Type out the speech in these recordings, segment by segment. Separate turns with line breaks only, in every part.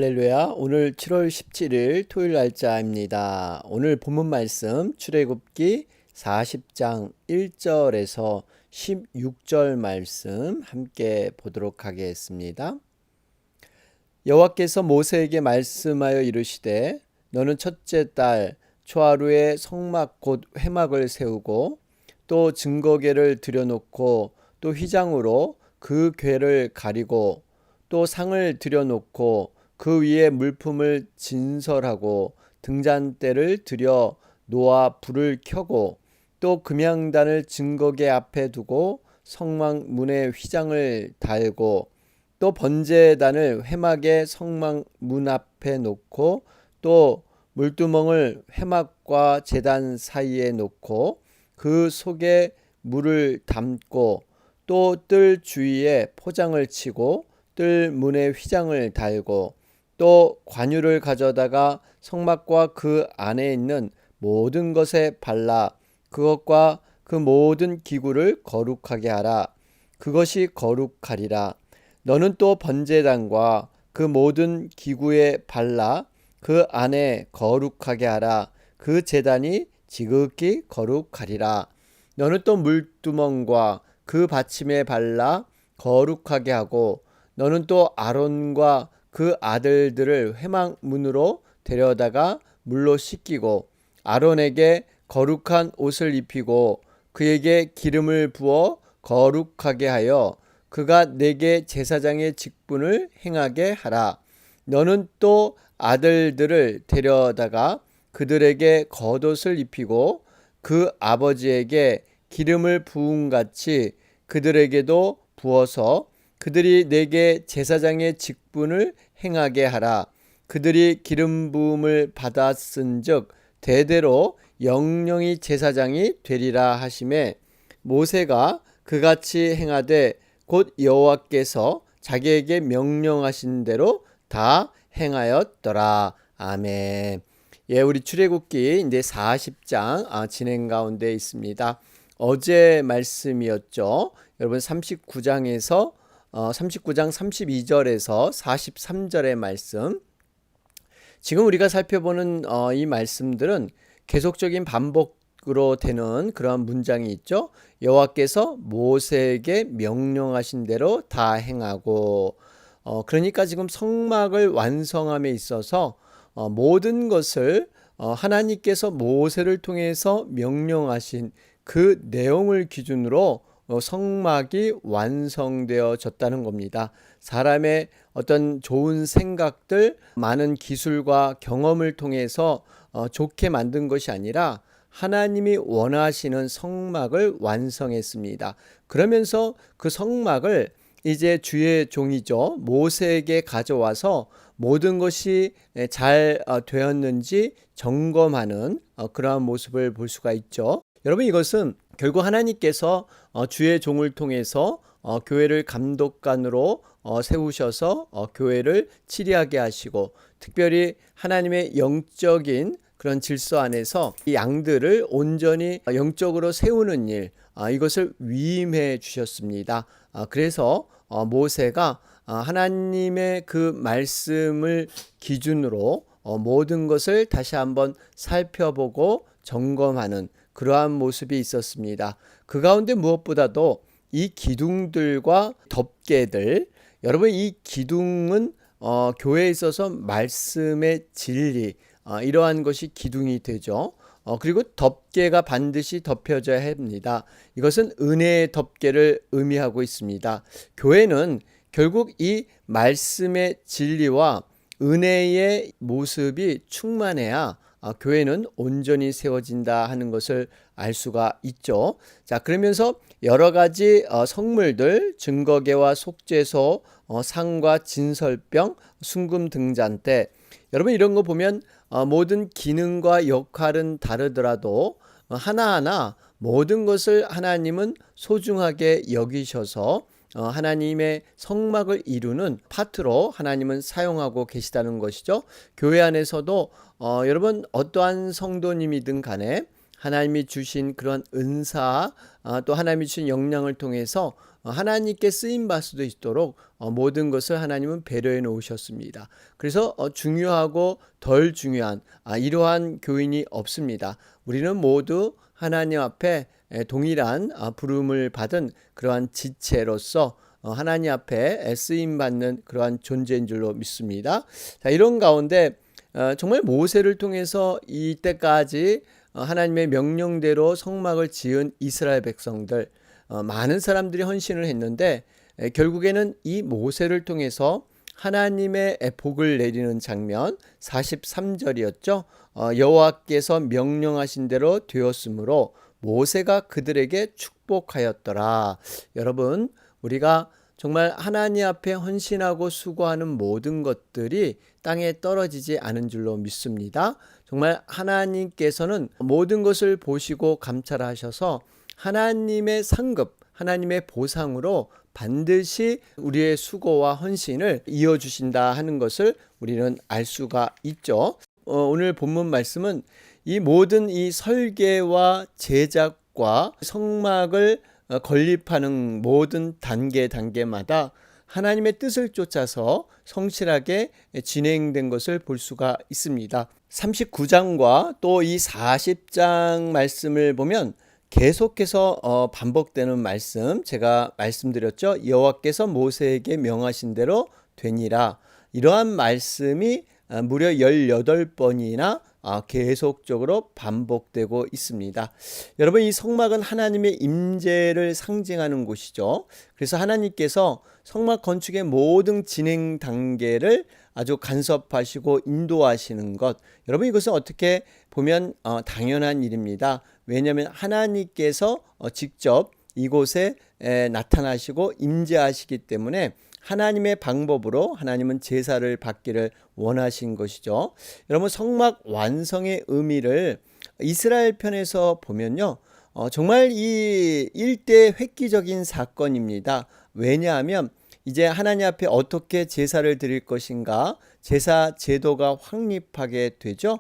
할렐루야. 오늘 7월 17일 토요일 날짜입니다. 오늘 본문 말씀 출애굽기 40장 1절에서 16절 말씀 함께 보도록 하겠습니다. 여호와께서 모세에게 말씀하여 이르시되 너는 첫째 달 초하루에 성막 곧 회막을 세우고 또 증거궤를 들여놓고 또 휘장으로 그 궤를 가리고 또 상을 들여놓고 그 위에 물품을 진설하고 등잔대를 들여 놓아 불을 켜고 또 금향단을 증거궤 앞에 두고 성막 문에 휘장을 달고 또 번제단을 회막의 성막 문 앞에 놓고 또 물두멍을 회막과 제단 사이에 놓고 그 속에 물을 담고 또 뜰 주위에 포장을 치고 뜰 문에 휘장을 달고 또 관유를 가져다가 성막과 그 안에 있는 모든 것에 발라 그것과 그 모든 기구를 거룩하게 하라. 그것이 거룩하리라. 너는 또 번제단과 그 모든 기구에 발라 그 안에 거룩하게 하라. 그 제단이 지극히 거룩하리라. 너는 또 물두멍과 그 받침에 발라 거룩하게 하고 너는 또 아론과 그 아들들을 회막 문으로 데려다가 물로 씻기고 아론에게 거룩한 옷을 입히고 그에게 기름을 부어 거룩하게 하여 그가 내게 제사장의 직분을 행하게 하라. 너는 또 아들들을 데려다가 그들에게 겉옷을 입히고 그 아버지에게 기름을 부음같이 그들에게도 부어서 그들이 내게 제사장의 직분을 행하게 하라. 그들이 기름 부음을 받았은즉 대대로 영영이 제사장이 되리라 하시매 모세가 그같이 행하되 곧 여호와께서 자기에게 명령하신 대로 다 행하였더라. 아멘. 예, 우리 출애굽기 이제 40장 진행 가운데 있습니다. 어제 말씀이었죠. 여러분 39장에서 39장 32절에서 43절의 말씀. 지금 우리가 살펴보는 이 말씀들은 계속적인 반복으로 되는 그런 문장이 있죠. 여호와께서 모세에게 명령하신 대로 다 행하고 그러니까 지금 성막을 완성함에 있어서 모든 것을 하나님께서 모세를 통해서 명령하신 그 내용을 기준으로 성막이 완성되어졌다는 겁니다. 사람의 어떤 좋은 생각들, 많은 기술과 경험을 통해서 좋게 만든 것이 아니라 하나님이 원하시는 성막을 완성했습니다. 그러면서 그 성막을 이제 주의 종이죠. 모세에게 가져와서 모든 것이 잘 되었는지 점검하는 그러한 모습을 볼 수가 있죠. 여러분 이것은 결국 하나님께서 주의 종을 통해서 교회를 감독관으로 세우셔서 교회를 치리하게 하시고 특별히 하나님의 영적인 그런 질서 안에서 이 양들을 온전히 영적으로 세우는 일 이것을 위임해 주셨습니다. 그래서 모세가 하나님의 그 말씀을 기준으로 모든 것을 다시 한번 살펴보고 점검하는 그러한 모습이 있었습니다. 그 가운데 무엇보다도 이 기둥들과 덮개들, 여러분 이 기둥은 교회에 있어서 말씀의 진리 이러한 것이 기둥이 되죠. 그리고 덮개가 반드시 덮여져야 합니다. 이것은 은혜의 덮개를 의미하고 있습니다. 교회는 결국 이 말씀의 진리와 은혜의 모습이 충만해야 교회는 온전히 세워진다 하는 것을 알 수가 있죠. 자, 그러면서 여러 가지 성물들, 증거궤와 속죄소, 상과 진설병, 순금 등잔대, 여러분 이런 거 보면 모든 기능과 역할은 다르더라도 하나하나 모든 것을 하나님은 소중하게 여기셔서 하나님의 성막을 이루는 파트로 하나님은 사용하고 계시다는 것이죠. 교회 안에서도 여러분 어떠한 성도님이든 간에 하나님이 주신 그런 은사, 또 하나님이 주신 역량을 통해서 하나님께 쓰임 받을 수도 있도록 모든 것을 하나님은 배려해 놓으셨습니다. 그래서 중요하고 덜 중요한 이러한 교인이 없습니다. 우리는 모두 하나님 앞에 동일한 부름을 받은 그러한 지체로서 하나님 앞에 쓰임 받는 그러한 존재인 줄로 믿습니다. 자, 이런 가운데 정말 모세를 통해서 이때까지 하나님의 명령대로 성막을 지은 이스라엘 백성들, 많은 사람들이 헌신을 했는데 결국에는 이 모세를 통해서 하나님의 복을 내리는 장면 43절이었죠. 여호와께서 명령하신 대로 되었으므로 모세가 그들에게 축복하였더라. 여러분, 우리가 정말 하나님 앞에 헌신하고 수고하는 모든 것들이 땅에 떨어지지 않은 줄로 믿습니다. 정말 하나님께서는 모든 것을 보시고 감찰하셔서 하나님의 상급, 하나님의 보상으로 반드시 우리의 수고와 헌신을 이어주신다 하는 것을 우리는 알 수가 있죠. 오늘 본문 말씀은 이 모든 이 설계와 제작과 성막을 건립하는 모든 단계마다 하나님의 뜻을 쫓아서 성실하게 진행된 것을 볼 수가 있습니다. 39장과 또 이 40장 말씀을 보면 계속해서 반복되는 말씀, 제가 말씀드렸죠. 여호와께서 모세에게 명하신 대로 되니라. 이러한 말씀이 무려 18번이나 계속적으로 반복되고 있습니다. 여러분, 이 성막은 하나님의 임재를 상징하는 곳이죠. 그래서 하나님께서 성막 건축의 모든 진행 단계를 아주 간섭하시고 인도하시는 것, 여러분, 이것은 어떻게 보면 당연한 일입니다. 왜냐하면 하나님께서 직접 이곳에 나타나시고 임재하시기 때문에 하나님의 방법으로 하나님은 제사를 받기를 원하신 것이죠. 여러분, 성막 완성의 의미를 이스라엘 편에서 보면요, 정말 이 일대 획기적인 사건입니다. 왜냐하면 이제 하나님 앞에 어떻게 제사를 드릴 것인가, 제사 제도가 확립하게 되죠.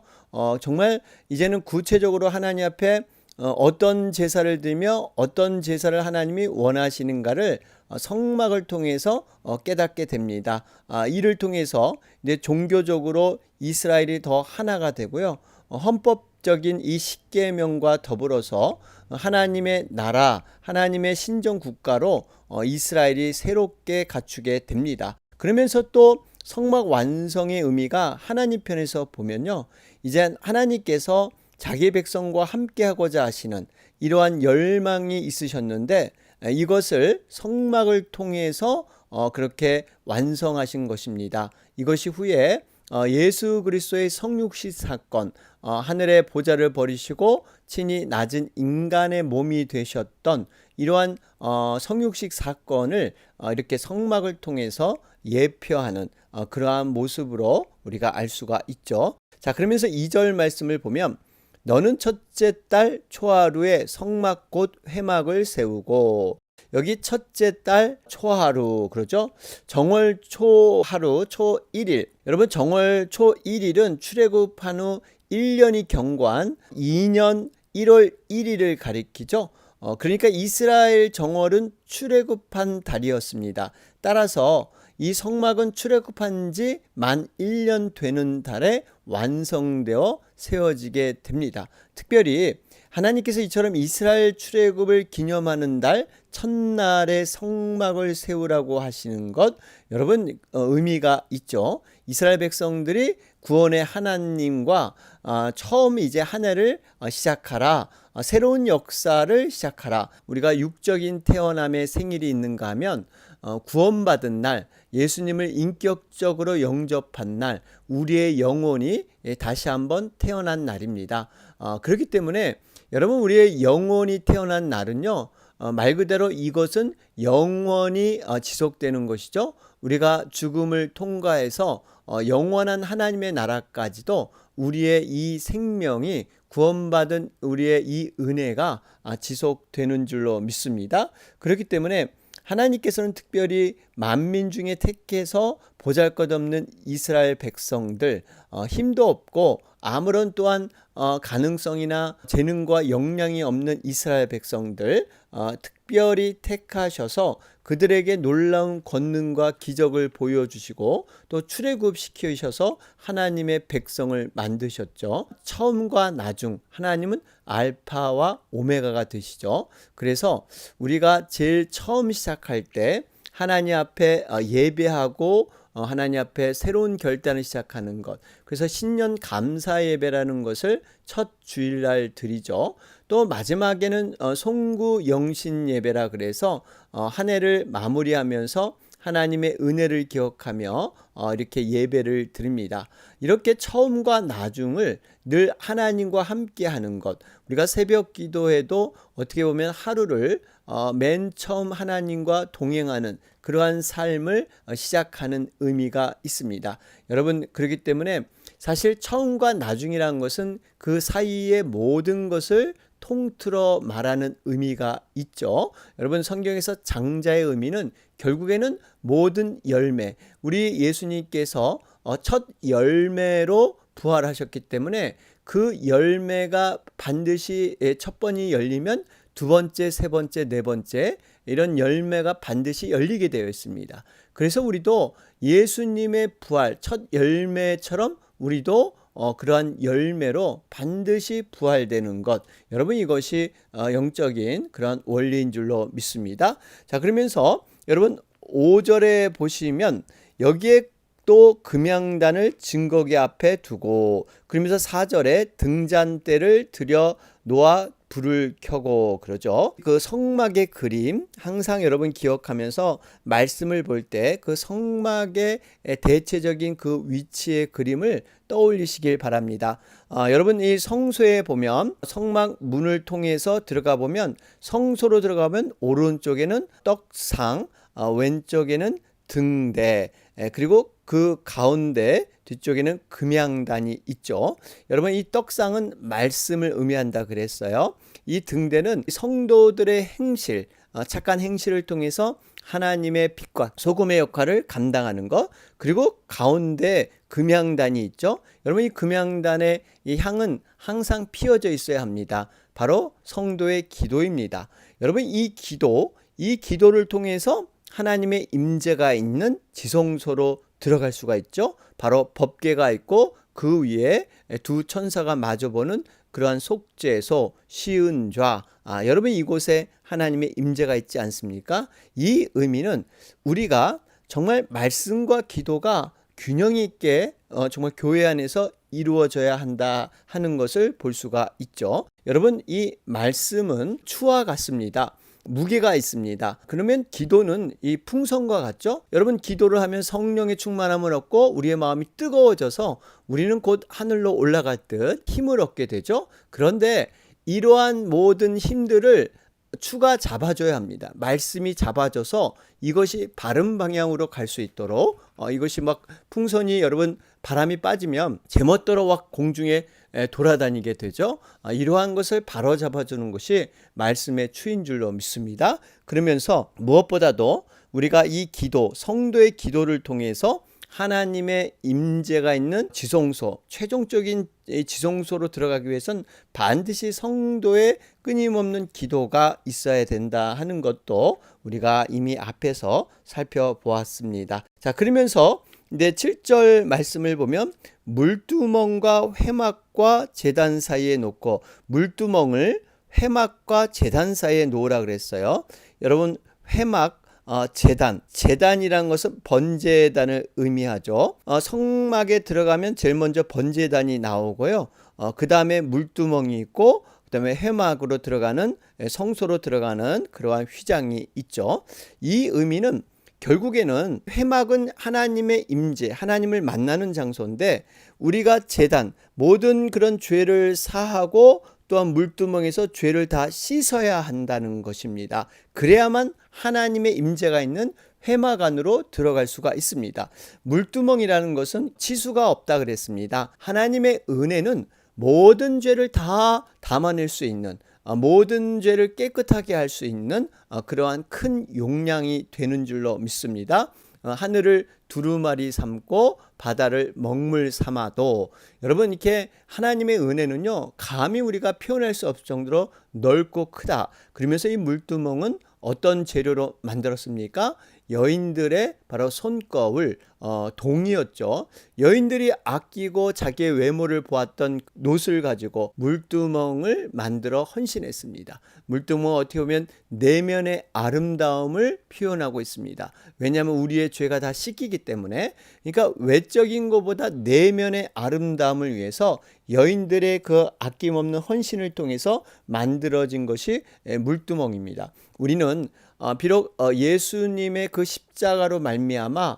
정말 이제는 구체적으로 하나님 앞에 어떤 제사를 드리며 어떤 제사를 하나님이 원하시는가를 성막을 통해서 깨닫게 됩니다. 이를 통해서 이제 종교적으로 이스라엘이 더 하나가 되고요. 헌법적인 이 십계명과 더불어서 하나님의 나라, 하나님의 신정 국가로 이스라엘이 새롭게 갖추게 됩니다. 그러면서 또 성막 완성의 의미가 하나님 편에서 보면요, 이제 하나님께서 자기 백성과 함께하고자 하시는 이러한 열망이 있으셨는데 이것을 성막을 통해서 그렇게 완성하신 것입니다. 이것이 후에 예수 그리스도의 성육신 사건, 하늘의 보좌를 버리시고 친히 낮은 인간의 몸이 되셨던 이러한 성육식 사건을 이렇게 성막을 통해서 예표하는 그러한 모습으로 우리가 알 수가 있죠. 자, 그러면서 2절 말씀을 보면 너는 첫째 달 초하루에 성막 곧 회막을 세우고, 여기 첫째 달 초하루 그러죠. 정월 초하루 초 1일. 여러분, 정월 초 1일은 출애굽한 후 1년이 경과한 2년 1월 1일을 가리키죠. 그러니까 이스라엘 정월은 출애굽한 달이었습니다. 따라서 이 성막은 출애굽한 지 만 1년 되는 달에 완성되어 세워지게 됩니다. 특별히 하나님께서 이처럼 이스라엘 출애굽을 기념하는 달 첫날에 성막을 세우라고 하시는 것, 여러분, 의미가 있죠. 이스라엘 백성들이 구원의 하나님과 처음 이제 한 해를 시작하라, 새로운 역사를 시작하라. 우리가 육적인 태어남의 생일이 있는가 하면 구원받은 날, 예수님을 인격적으로 영접한 날, 우리의 영혼이 다시 한번 태어난 날입니다. 그렇기 때문에 여러분, 우리의 영혼이 태어난 날은요, 말 그대로 이것은 영원히 지속되는 것이죠. 우리가 죽음을 통과해서 영원한 하나님의 나라까지도 우리의 이 생명이, 구원받은 우리의 이 은혜가 지속되는 줄로 믿습니다. 그렇기 때문에 하나님께서는 특별히 만민 중에 택해서 보잘것없는 이스라엘 백성들, 힘도 없고 아무런 또한 가능성이나 재능과 역량이 없는 이스라엘 백성들 특별히 택하셔서 그들에게 놀라운 권능과 기적을 보여주시고 또 출애굽시키셔서 하나님의 백성을 만드셨죠. 처음과 나중 하나님은 알파와 오메가가 되시죠. 그래서 우리가 제일 처음 시작할 때 하나님 앞에 예배하고 하나님 앞에 새로운 결단을 시작하는 것. 그래서 신년 감사 예배라는 것을 첫 주일날 드리죠. 또 마지막에는 송구 영신 예배라 그래서 한 해를 마무리하면서 하나님의 은혜를 기억하며 이렇게 예배를 드립니다. 이렇게 처음과 나중을 늘 하나님과 함께 하는 것. 우리가 새벽 기도에도 어떻게 보면 하루를 맨 처음 하나님과 동행하는 그러한 삶을 시작하는 의미가 있습니다. 여러분, 그렇기 때문에 사실 처음과 나중이라는 것은 그 사이의 모든 것을 통틀어 말하는 의미가 있죠. 여러분, 성경에서 장자의 의미는 결국에는 모든 열매, 우리 예수님께서 첫 열매로 부활하셨기 때문에 그 열매가 반드시 첫 번이 열리면 두 번째, 세 번째, 네 번째 이런 열매가 반드시 열리게 되어 있습니다. 그래서 우리도 예수님의 부활, 첫 열매처럼 우리도 그러한 열매로 반드시 부활되는 것. 여러분, 이것이 영적인 그런 원리인 줄로 믿습니다. 자, 그러면서 여러분 5절에 보시면 여기에 또 금양단을 증거기 앞에 두고, 그러면서 4절에 등잔대를 들여 놓아 불을 켜고 그러죠. 그 성막의 그림 항상 여러분 기억하면서 말씀을 볼 때 그 성막의 대체적인 그 위치의 그림을 떠올리시길 바랍니다. 여러분, 이 성소에 보면 성막 문을 통해서 들어가 보면 성소로 들어가면 오른쪽에는 떡상, 왼쪽에는 등대, 그리고 그 가운데 뒤쪽에는 금양단이 있죠. 여러분, 이 떡상은 말씀을 의미한다 그랬어요. 이 등대는 성도들의 행실, 착한 행실을 통해서 하나님의 빛과 소금의 역할을 감당하는 것. 그리고 가운데 금양단이 있죠. 여러분, 이 금양단의 이 향은 항상 피어져 있어야 합니다. 바로 성도의 기도입니다. 여러분, 이 기도를 통해서 하나님의 임재가 있는 지성소로 들어갈 수가 있죠. 바로 법궤가 있고 그 위에 두 천사가 마주보는 그러한 속죄소 시은좌. 여러분, 이곳에 하나님의 임재가 있지 않습니까? 이 의미는 우리가 정말 말씀과 기도가 균형 있게 정말 교회 안에서 이루어져야 한다 하는 것을 볼 수가 있죠. 여러분, 이 말씀은 추와 같습니다. 무게가 있습니다. 그러면 기도는 이 풍선과 같죠? 여러분, 기도를 하면 성령의 충만함을 얻고 우리의 마음이 뜨거워져서 우리는 곧 하늘로 올라갈 듯 힘을 얻게 되죠. 그런데 이러한 모든 힘들을 추가 잡아줘야 합니다. 말씀이 잡아줘서 이것이 바른 방향으로 갈 수 있도록 이것이 막 풍선이 여러분 바람이 빠지면 제멋대로 막 공중에 돌아다니게 되죠. 이러한 것을 바로 잡아주는 것이 말씀의 추인 줄로 믿습니다. 그러면서 무엇보다도 우리가 이 기도, 성도의 기도를 통해서 하나님의 임재가 있는 지성소, 최종적인 지성소로 들어가기 위해서는 반드시 성도의 끊임없는 기도가 있어야 된다 하는 것도 우리가 이미 앞에서 살펴보았습니다. 자, 그러면서 이제 7절 말씀을 보면 물두멍과 회막과 제단 사이에 놓고, 물두멍을 회막과 제단 사이에 놓으라 그랬어요. 여러분, 회막, 제단이라는 것은 번제단을 의미하죠. 성막에 들어가면 제일 먼저 번제단이 나오고요. 그 다음에 물두멍이 있고, 그 다음에 회막으로 들어가는, 성소로 들어가는 그러한 휘장이 있죠. 이 의미는 결국에는 회막은 하나님의 임재, 하나님을 만나는 장소인데, 우리가 제단, 모든 그런 죄를 사하고 또한 물두멍에서 죄를 다 씻어야 한다는 것입니다. 그래야만 하나님의 임재가 있는 회막 안으로 들어갈 수가 있습니다. 물두멍이라는 것은 치수가 없다 그랬습니다. 하나님의 은혜는 모든 죄를 다 담아낼 수 있는, 모든 죄를 깨끗하게 할 수 있는 그러한 큰 용량이 되는 줄로 믿습니다. 하늘을 두루마리 삼고 바다를 먹물 삼아도, 여러분 이렇게 하나님의 은혜는요 감히 우리가 표현할 수 없을 정도로 넓고 크다. 그러면서 이 물두멍은 어떤 재료로 만들었습니까? 여인들의 바로 손거울, 동이었죠. 여인들이 아끼고 자기의 외모를 보았던 놋을 가지고 물두멍을 만들어 헌신했습니다. 물두멍은 어떻게 보면 내면의 아름다움을 표현하고 있습니다. 왜냐하면 우리의 죄가 다 씻기기 때문에. 그러니까 외적인 것보다 내면의 아름다움을 위해서 여인들의 그 아낌없는 헌신을 통해서 만들어진 것이 물두멍입니다. 우리는 비록 예수님의 그 십자가로 말미암아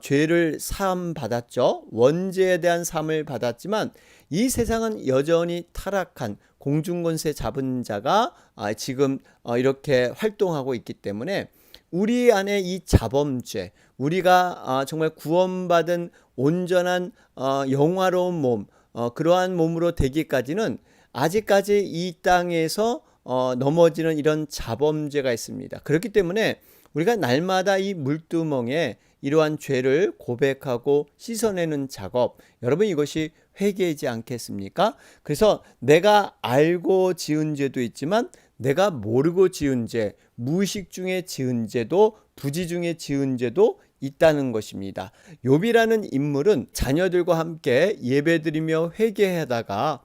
죄를 사함 받았죠. 원죄에 대한 사함을 받았지만 이 세상은 여전히 타락한 공중권세 잡은 자가 지금 이렇게 활동하고 있기 때문에 우리 안에 이 자범죄, 우리가 정말 구원받은 온전한 영화로운 몸, 그러한 몸으로 되기까지는 아직까지 이 땅에서 넘어지는 이런 자범죄가 있습니다. 그렇기 때문에 우리가 날마다 이 물두멍에 이러한 죄를 고백하고 씻어내는 작업, 여러분 이것이 회개이지 않겠습니까? 그래서 내가 알고 지은 죄도 있지만 내가 모르고 지은 죄, 무의식 중에 지은 죄도, 부지 중에 지은 죄도 있다는 것입니다. 욥이라는 인물은 자녀들과 함께 예배드리며 회개하다가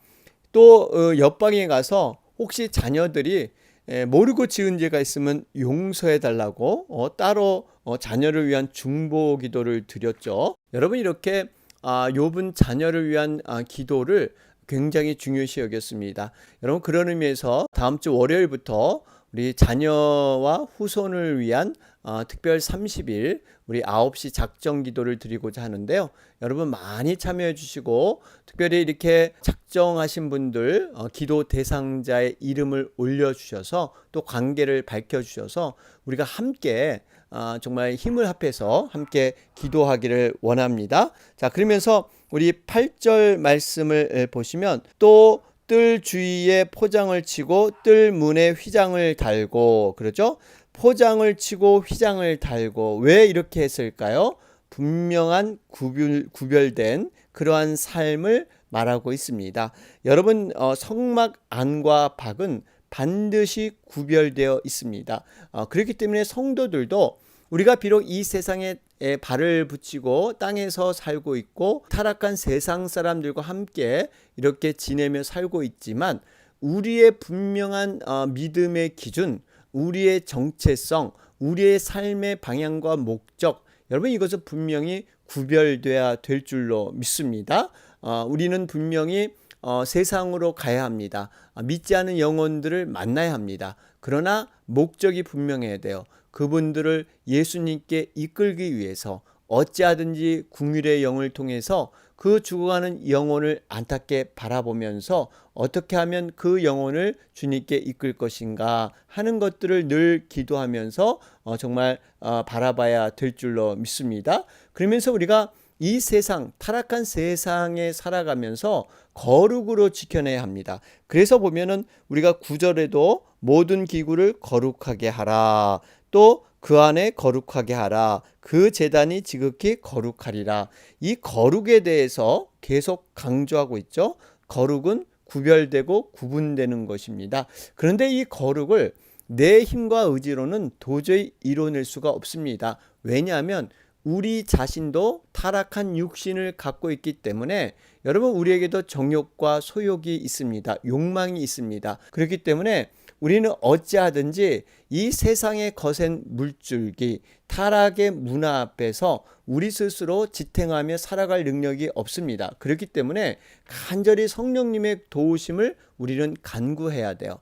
또 옆방에 가서 혹시 자녀들이 모르고 지은 죄가 있으면 용서해 달라고 따로 자녀를 위한 중보 기도를 드렸죠. 여러분 이렇게 욥은 자녀를 위한 기도를 굉장히 중요시 여겼습니다. 여러분 그런 의미에서 다음 주 월요일부터 우리 자녀와 후손을 위한 특별 30일 우리 9시 작정 기도를 드리고자 하는데요. 여러분 많이 참여해 주시고 특별히 이렇게 작정하신 분들 기도 대상자의 이름을 올려주셔서 또 관계를 밝혀주셔서 우리가 함께 정말 힘을 합해서 함께 기도하기를 원합니다. 자, 그러면서 우리 8절 말씀을 보시면 또 뜰 주위에 포장을 치고 뜰 문에 휘장을 달고, 그러죠? 포장을 치고 휘장을 달고, 왜 이렇게 했을까요? 분명한 구별된 그러한 삶을 말하고 있습니다. 여러분 성막 안과 밖은 반드시 구별되어 있습니다. 그렇기 때문에 성도들도 우리가 비록 이 세상에 발을 붙이고 땅에서 살고 있고 타락한 세상 사람들과 함께 이렇게 지내며 살고 있지만 우리의 분명한 믿음의 기준, 우리의 정체성, 우리의 삶의 방향과 목적, 여러분 이것은 분명히 구별돼야 될 줄로 믿습니다. 우리는 분명히 세상으로 가야 합니다. 믿지 않은 영혼들을 만나야 합니다. 그러나 목적이 분명해야 돼요. 그분들을 예수님께 이끌기 위해서 어찌하든지 긍휼의 영을 통해서 그 죽어가는 영혼을 안타깝게 바라보면서 어떻게 하면 그 영혼을 주님께 이끌 것인가 하는 것들을 늘 기도하면서 정말 바라봐야 될 줄로 믿습니다. 그러면서 우리가 이 세상, 타락한 세상에 살아가면서 거룩으로 지켜내야 합니다. 그래서 보면은 우리가 9절에도 모든 기구를 거룩하게 하라, 또 그 안에 거룩하게 하라, 그 제단이 지극히 거룩하리라. 이 거룩에 대해서 계속 강조하고 있죠. 거룩은 구별되고 구분되는 것입니다. 그런데 이 거룩을 내 힘과 의지로는 도저히 이뤄낼 수가 없습니다. 왜냐하면 우리 자신도 타락한 육신을 갖고 있기 때문에 여러분 우리에게도 정욕과 소욕이 있습니다. 욕망이 있습니다. 그렇기 때문에 우리는 어찌하든지 이 세상의 거센 물줄기, 타락의 문화 앞에서 우리 스스로 지탱하며 살아갈 능력이 없습니다. 그렇기 때문에 간절히 성령님의 도우심을 우리는 간구해야 돼요.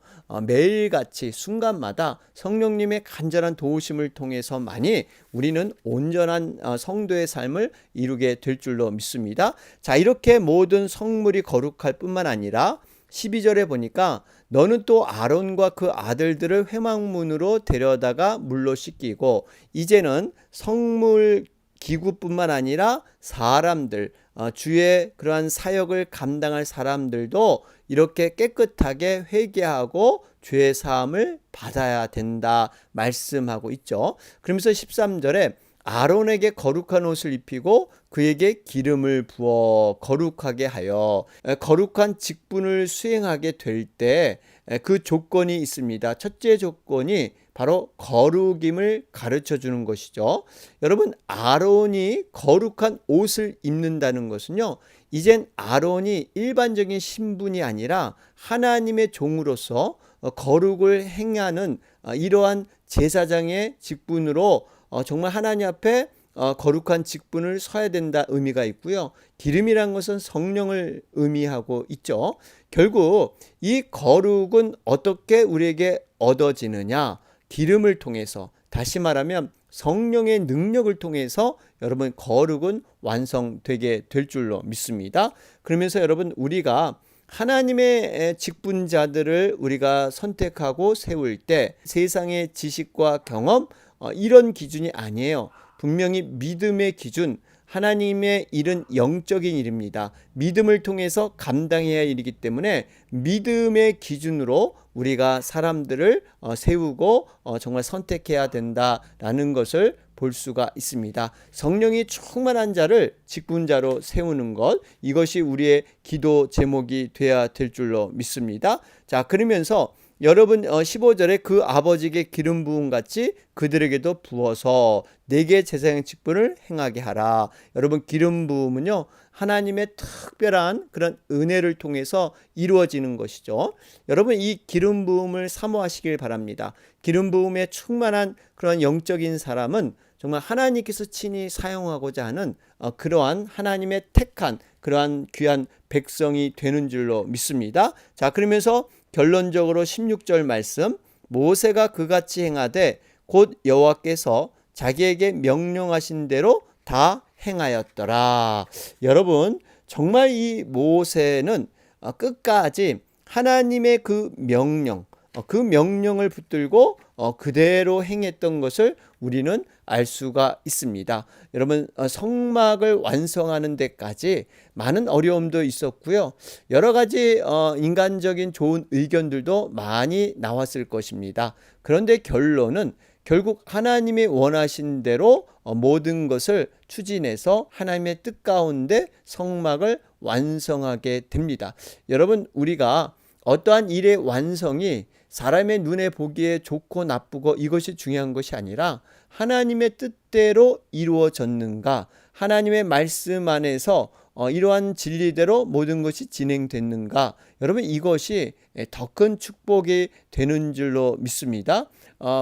매일같이 순간마다 성령님의 간절한 도우심을 통해서만이 우리는 온전한 성도의 삶을 이루게 될 줄로 믿습니다. 자, 이렇게 모든 성물이 거룩할 뿐만 아니라 12절에 보니까 너는 또 아론과 그 아들들을 회막문으로 데려다가 물로 씻기고, 이제는 성물 기구뿐만 아니라 사람들, 주의 그러한 사역을 감당할 사람들도 이렇게 깨끗하게 회개하고 죄 사함을 받아야 된다 말씀하고 있죠. 그러면서 13절에 아론에게 거룩한 옷을 입히고 그에게 기름을 부어 거룩하게 하여 거룩한 직분을 수행하게 될 때 그 조건이 있습니다. 첫째 조건이 바로 거룩임을 가르쳐 주는 것이죠. 여러분, 아론이 거룩한 옷을 입는다는 것은요, 이젠 아론이 일반적인 신분이 아니라 하나님의 종으로서 거룩을 행하는 이러한 제사장의 직분으로 정말 하나님 앞에 거룩한 직분을 서야 된다 의미가 있고요. 기름이란 것은 성령을 의미하고 있죠. 결국 이 거룩은 어떻게 우리에게 얻어지느냐? 기름을 통해서, 다시 말하면 성령의 능력을 통해서 여러분 거룩은 완성되게 될 줄로 믿습니다. 그러면서 여러분, 우리가 하나님의 직분자들을 우리가 선택하고 세울 때 세상의 지식과 경험 이런 기준이 아니에요. 분명히 믿음의 기준, 하나님의 일은 영적인 일입니다. 믿음을 통해서 감당해야 할 일이기 때문에 믿음의 기준으로 우리가 사람들을 세우고 정말 선택해야 된다라는 것을 볼 수가 있습니다. 성령이 충만한 자를 직분자로 세우는 것, 이것이 우리의 기도 제목이 되어야 될 줄로 믿습니다. 자, 그러면서 여러분 15절에 그 아버지에게 기름 부음 같이 그들에게도 부어서 내게 제사장 직분을 행하게 하라. 여러분, 기름 부음은요, 하나님의 특별한 그런 은혜를 통해서 이루어지는 것이죠. 여러분, 이 기름 부음을 사모하시길 바랍니다. 기름 부음에 충만한 그런 영적인 사람은 정말 하나님께서 친히 사용하고자 하는 그러한 하나님의 택한 그러한 귀한 백성이 되는 줄로 믿습니다. 자, 그러면서 결론적으로 16절 말씀, 모세가 그같이 행하되 곧 여호와께서 자기에게 명령하신 대로 다 행하였더라. 여러분, 정말 이 모세는 끝까지 하나님의 그 명령을 붙들고 그대로 행했던 것을 우리는 알 수가 있습니다. 여러분, 성막을 완성하는 데까지 많은 어려움도 있었고요. 여러 가지 인간적인 좋은 의견들도 많이 나왔을 것입니다. 그런데 결론은 결국 하나님이 원하신 대로 모든 것을 추진해서 하나님의 뜻 가운데 성막을 완성하게 됩니다. 여러분, 우리가 어떠한 일의 완성이 사람의 눈에 보기에 좋고 나쁘고 이것이 중요한 것이 아니라 하나님의 뜻대로 이루어졌는가, 하나님의 말씀 안에서 이러한 진리대로 모든 것이 진행됐는가, 여러분, 이것이 더 큰 축복이 되는 줄로 믿습니다.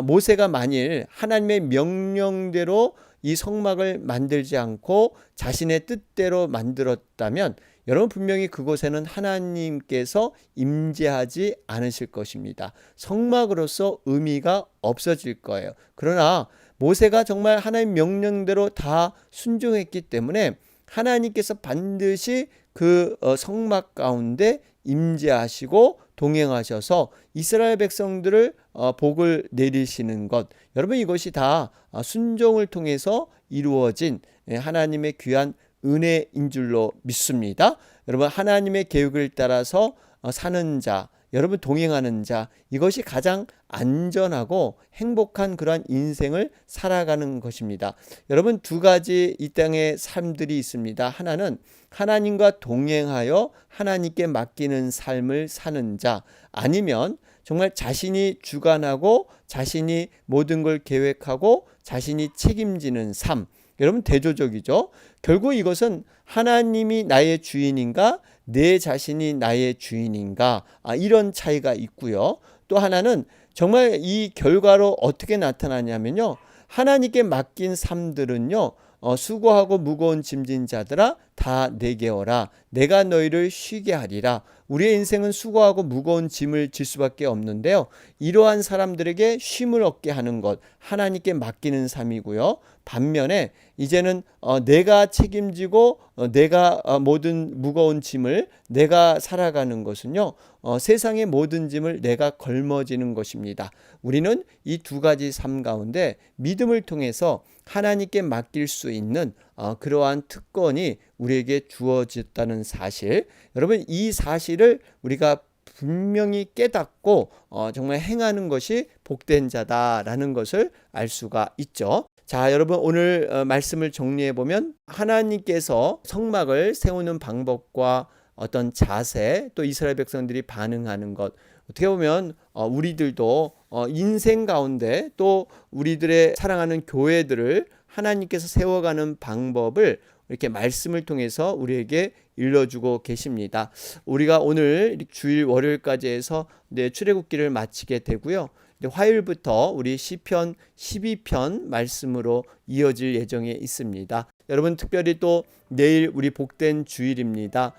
모세가 만일 하나님의 명령대로 이 성막을 만들지 않고 자신의 뜻대로 만들었다면 여러분, 분명히 그곳에는 하나님께서 임재하지 않으실 것입니다. 성막으로서 의미가 없어질 거예요. 그러나 모세가 정말 하나님 명령대로 다 순종했기 때문에 하나님께서 반드시 그 성막 가운데 임재하시고 동행하셔서 이스라엘 백성들을 복을 내리시는 것, 여러분, 이것이 다 순종을 통해서 이루어진 하나님의 귀한 은혜인 줄로 믿습니다. 여러분, 하나님의 계획을 따라서 사는 자, 여러분, 동행하는 자, 이것이 가장 안전하고 행복한 그러한 인생을 살아가는 것입니다. 여러분, 두 가지 이 땅의 삶들이 있습니다. 하나는 하나님과 동행하여 하나님께 맡기는 삶을 사는 자, 아니면 정말 자신이 주관하고 자신이 모든 걸 계획하고 자신이 책임지는 삶. 여러분, 대조적이죠. 결국 이것은 하나님이 나의 주인인가, 내 자신이 나의 주인인가, 이런 차이가 있고요. 또 하나는 정말 이 결과로 어떻게 나타나냐면요, 하나님께 맡긴 삶들은요, 수고하고 무거운 짐진 자들아 다 내게 오라, 내가 너희를 쉬게 하리라. 우리의 인생은 수고하고 무거운 짐을 질 수밖에 없는데요, 이러한 사람들에게 쉼을 얻게 하는 것, 하나님께 맡기는 삶이고요. 반면에 이제는 내가 책임지고 내가 모든 무거운 짐을 내가 살아가는 것은요, 세상의 모든 짐을 내가 걸머지는 것입니다. 우리는 이 두 가지 삶 가운데 믿음을 통해서 하나님께 맡길 수 있는 그러한 특권이 우리에게 주어졌다는 사실, 여러분, 이 사실을 우리가 분명히 깨닫고 정말 행하는 것이 복된 자다라는 것을 알 수가 있죠. 자, 여러분 오늘 말씀을 정리해 보면 하나님께서 성막을 세우는 방법과 어떤 자세, 또 이스라엘 백성들이 반응하는 것, 어떻게 보면 우리들도 인생 가운데 또 우리들의 사랑하는 교회들을 하나님께서 세워가는 방법을 이렇게 말씀을 통해서 우리에게 일러주고 계십니다. 우리가 오늘 주일 월요일까지 해서 출애굽기를 마치게 되고요. 화요일부터 우리 시편 12편 말씀으로 이어질 예정에 있습니다. 여러분 특별히 또 내일 우리 복된 주일입니다.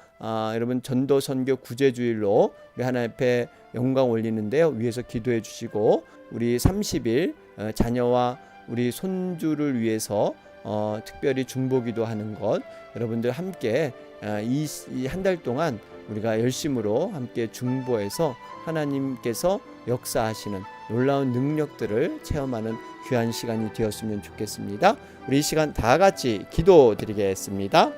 여러분 전도 선교 구제주일로 우리 하나님 앞에 영광 올리는데요. 위에서 기도해 주시고 우리 30일 자녀와 우리 손주를 위해서 특별히 중보기도 하는 것 여러분들 함께 이 한 달 동안 우리가 열심으로 함께 중보해서 하나님께서 역사하시는 놀라운 능력들을 체험하는 귀한 시간이 되었으면 좋겠습니다. 우리 이 시간 다 같이 기도드리겠습니다.